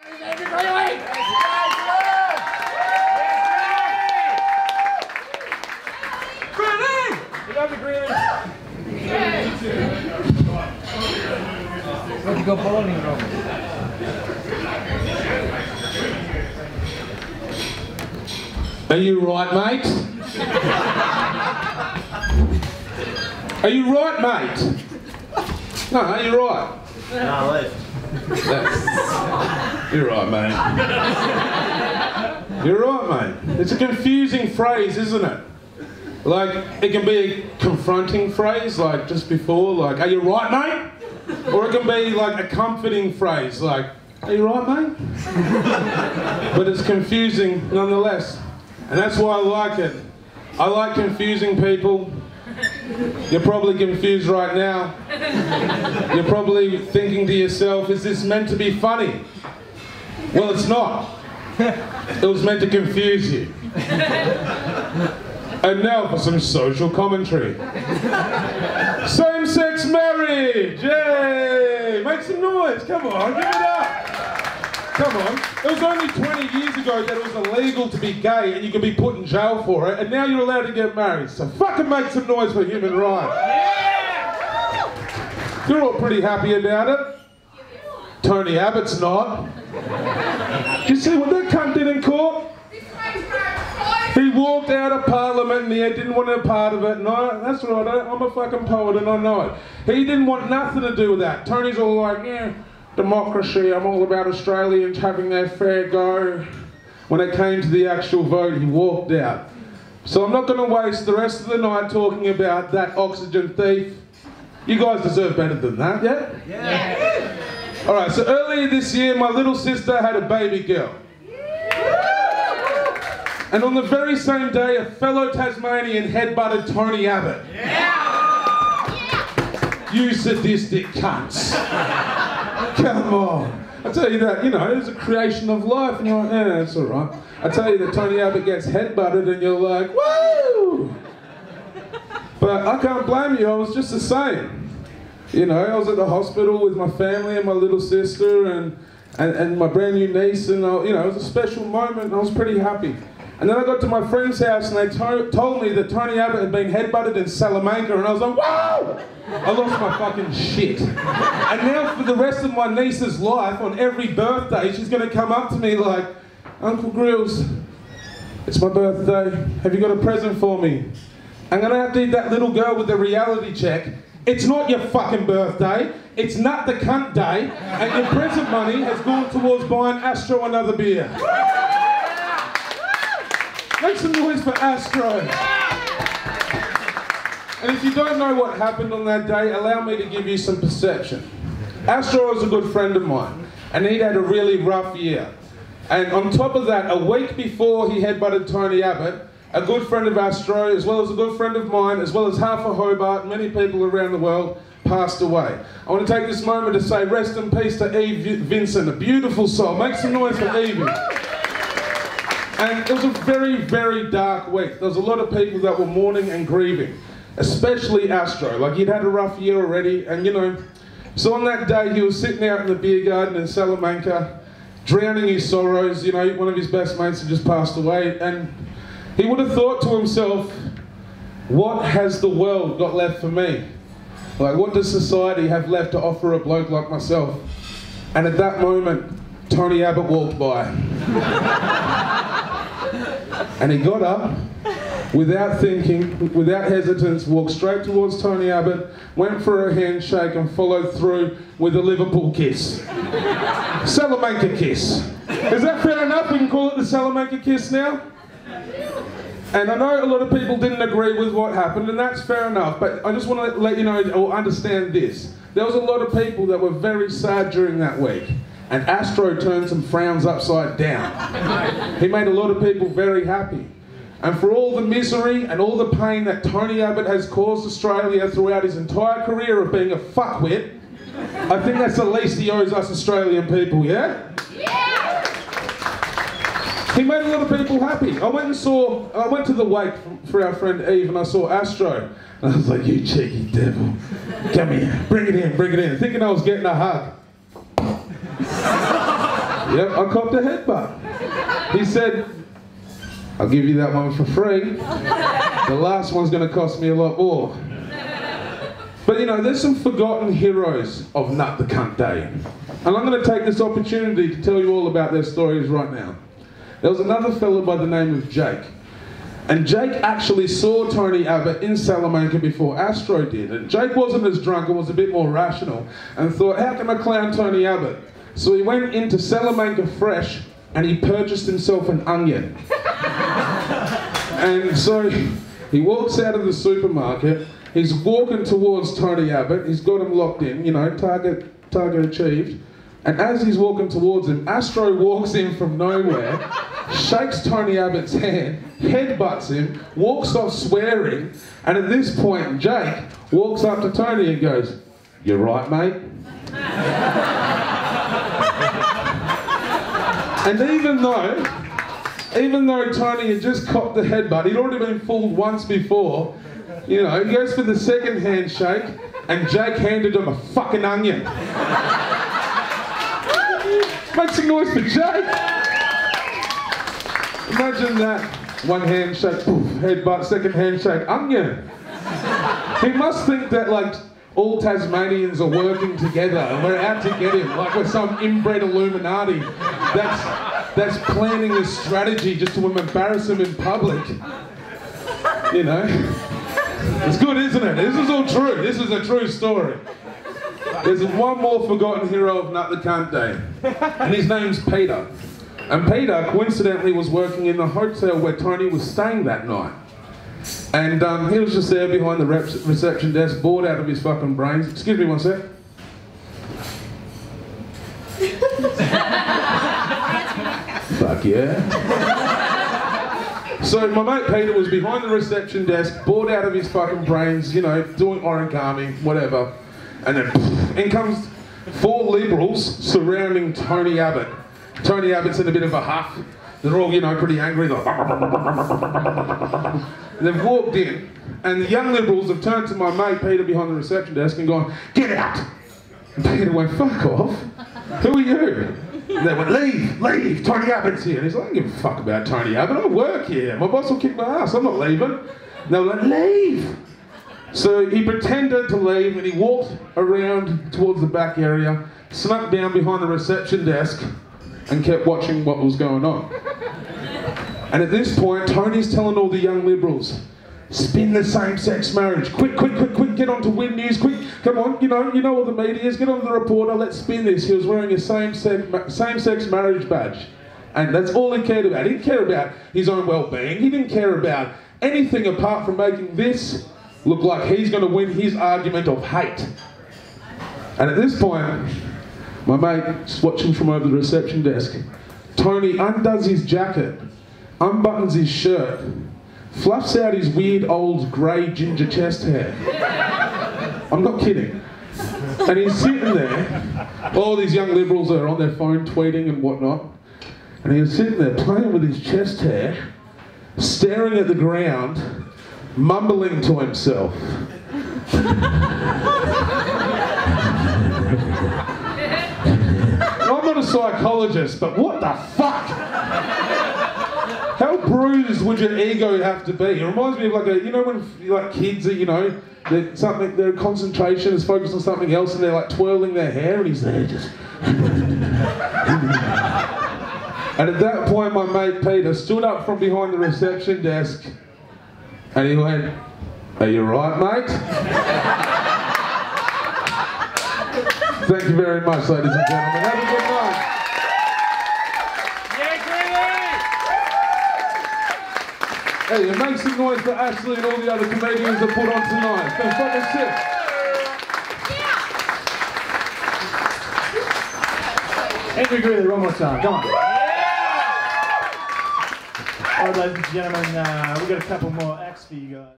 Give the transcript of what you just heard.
We love you, Greeley. Where'd you go bowling, Rob? Are you right, mate? Are you right, mate? No, are you right? No, left. You're right, mate. You're right, mate. It's a confusing phrase, isn't it? Like, it can be a confronting phrase, like just before, like, are you right, mate? Or it can be like a comforting phrase, like, are you right, mate? But it's confusing nonetheless. And that's why I like it. I like confusing people. You're probably confused right now. You're probably thinking to yourself, is this meant to be funny? Well, it's not. It was meant to confuse you. And now for some social commentary. Same-sex marriage! Yay! Make some noise, come on, give it up! Come on. It was only 20 years ago that it was illegal to be gay and you could be put in jail for it, and now you're allowed to get married. So fucking make some noise for human rights. Yeah! You're all pretty happy about it. Tony Abbott's not. Do you see what that cunt did in court? He walked out of Parliament and he didn't want a part of it. No, that's right, I'm a fucking poet and I know it. He didn't want nothing to do with that. Tony's all like, yeah, democracy, I'm all about Australians having their fair go. When it came to the actual vote, he walked out. So I'm not going to waste the rest of the night talking about that oxygen thief. You guys deserve better than that, yeah? Yeah. Alright, so earlier this year, my little sister had a baby girl. And on the very same day, a fellow Tasmanian headbutted Tony Abbott. Yeah. You sadistic cunts. Come on. I tell you that, you know, it's a creation of life, and you're like, yeah, it's alright. I tell you that Tony Abbott gets headbutted and you're like, woo! But I can't blame you, I was just the same. You know, I was at the hospital with my family and my little sister and my brand new niece, and you know, it was a special moment and I was pretty happy. And then I got to my friend's house and they told me that Tony Abbott had been headbutted in Salamanca, and I was like, whoa! I lost my fucking shit. And now for the rest of my niece's life, on every birthday, she's going to come up to me like, Uncle Grills, it's my birthday, have you got a present for me? I'm going to have to eat that little girl with the reality check. It's not your fucking birthday, it's Nut the Cunt Day, and your present money has gone towards buying Astro another beer. Make some noise for Astro. And if you don't know what happened on that day, allow me to give you some perception. Astro was a good friend of mine, and he'd had a really rough year. And on top of that, a week before he headbutted Tony Abbott, a good friend of Astro, as well as a good friend of mine, as well as half of Hobart, and many people around the world, passed away. I want to take this moment to say rest in peace to Eve Vincent, a beautiful soul. Make some noise for Evie. And it was a very, very dark week. There was a lot of people that were mourning and grieving, especially Astro. Like, he'd had a rough year already, and you know, so on that day he was sitting out in the beer garden in Salamanca, drowning his sorrows. You know, one of his best mates had just passed away, and he would have thought to himself, what has the world got left for me? Like, what does society have left to offer a bloke like myself? And at that moment, Tony Abbott walked by. And he got up, without thinking, without hesitance, walked straight towards Tony Abbott, went for a handshake and followed through with a Liverpool kiss. Salamanca kiss. Is that fair enough? We can call it the Salamanca kiss now? And I know a lot of people didn't agree with what happened, and that's fair enough, but I just want to let you know or understand this. There was a lot of people that were very sad during that week. And Astro turned some frowns upside down. He made a lot of people very happy. And for all the misery and all the pain that Tony Abbott has caused Australia throughout his entire career of being a fuckwit, I think that's the least he owes us Australian people, yeah? Yeah! He made a lot of people happy. I went to the wake for our friend Eve, and I saw Astro. And I was like, you cheeky devil, come here, bring it in, thinking I was getting a hug. Yep, I copped a headbutt. He said, I'll give you that one for free. The last one's going to cost me a lot more. But you know, there's some forgotten heroes of Nut the Cunt Day. And I'm going to take this opportunity to tell you all about their stories right now. There was another fellow by the name of Jake. And Jake actually saw Tony Abbott in Salamanca before Astro did. And Jake wasn't as drunk and was a bit more rational and thought, how can I clown Tony Abbott? So he went into Salamanca Fresh and he purchased himself an onion. And so he walks out of the supermarket, he's walking towards Tony Abbott, he's got him locked in, you know, target achieved. And as he's walking towards him, Astro walks in from nowhere, shakes Tony Abbott's hand, headbutts him, walks off swearing, and at this point, Jake walks up to Tony and goes, "You right, mate?" And even though Tony had just copped the headbutt, he'd already been fooled once before, you know, he goes for the second handshake, and Jake handed him a fucking onion. Make some noise for Jake. Imagine that. One handshake, poof, headbutt, second handshake, onion. He must think that like all Tasmanians are working together and we're out to get him, like we're some inbred Illuminati that's planning a strategy just to embarrass him in public. You know? It's good, isn't it? This is all true. This is a true story. There's one more forgotten hero of Nut the Cunt Day, and his name's Peter. And Peter, coincidentally, was working in the hotel where Tony was staying that night. And he was just there behind the reception desk, bored out of his fucking brains. Excuse me one sec. Fuck yeah. So my mate Peter was behind the reception desk, bored out of his fucking brains, you know, doing origami, whatever. And then in comes 4 liberals surrounding Tony Abbott. Tony Abbott's in a bit of a huff. They're all, you know, pretty angry. Like, they've walked in, and the young liberals have turned to my mate Peter behind the reception desk and gone, "Get out!" And Peter went, "Fuck off. Who are you?" And they went, leave, Tony Abbott's here. And he's like, "I don't give a fuck about Tony Abbott, I work here. My boss will kick my ass, I'm not leaving." And they were like, "Leave!" So he pretended to leave and he walked around towards the back area, snuck down behind the reception desk and kept watching what was going on. And at this point, Tony's telling all the young liberals, "Spin the same-sex marriage. Quick, get on to Win News, quick. Come on, you know all the medias, get on the reporter, let's spin this." He was wearing a same-sex marriage badge. And that's all he cared about. He didn't care about his own well-being. He didn't care about anything apart from making this look like he's going to win his argument of hate. And at this point, my mate's watching from over the reception desk. Tony undoes his jacket, unbuttons his shirt, fluffs out his weird old grey ginger chest hair. I'm not kidding. And he's sitting there, all these young liberals are on their phone tweeting and whatnot, and he was sitting there playing with his chest hair, staring at the ground, mumbling to himself. I'm not a psychologist, but what the fuck? How bruised would your ego have to be? It reminds me of like you know when like kids are, you know, their concentration is focused on something else and they're like twirling their hair and he's there just... And at that point my mate Peter stood up from behind the reception desk and he went, "Are you right, mate?" Thank you very much, ladies and gentlemen. Have a good night. Yeah, Greeley! Hey, and make some noise for Ashley and all the other comedians that put on tonight. It's been fucking sick. Angry Greeley, one more time. Come on. Yeah! All right, ladies and gentlemen, we've got a couple more acts for you guys.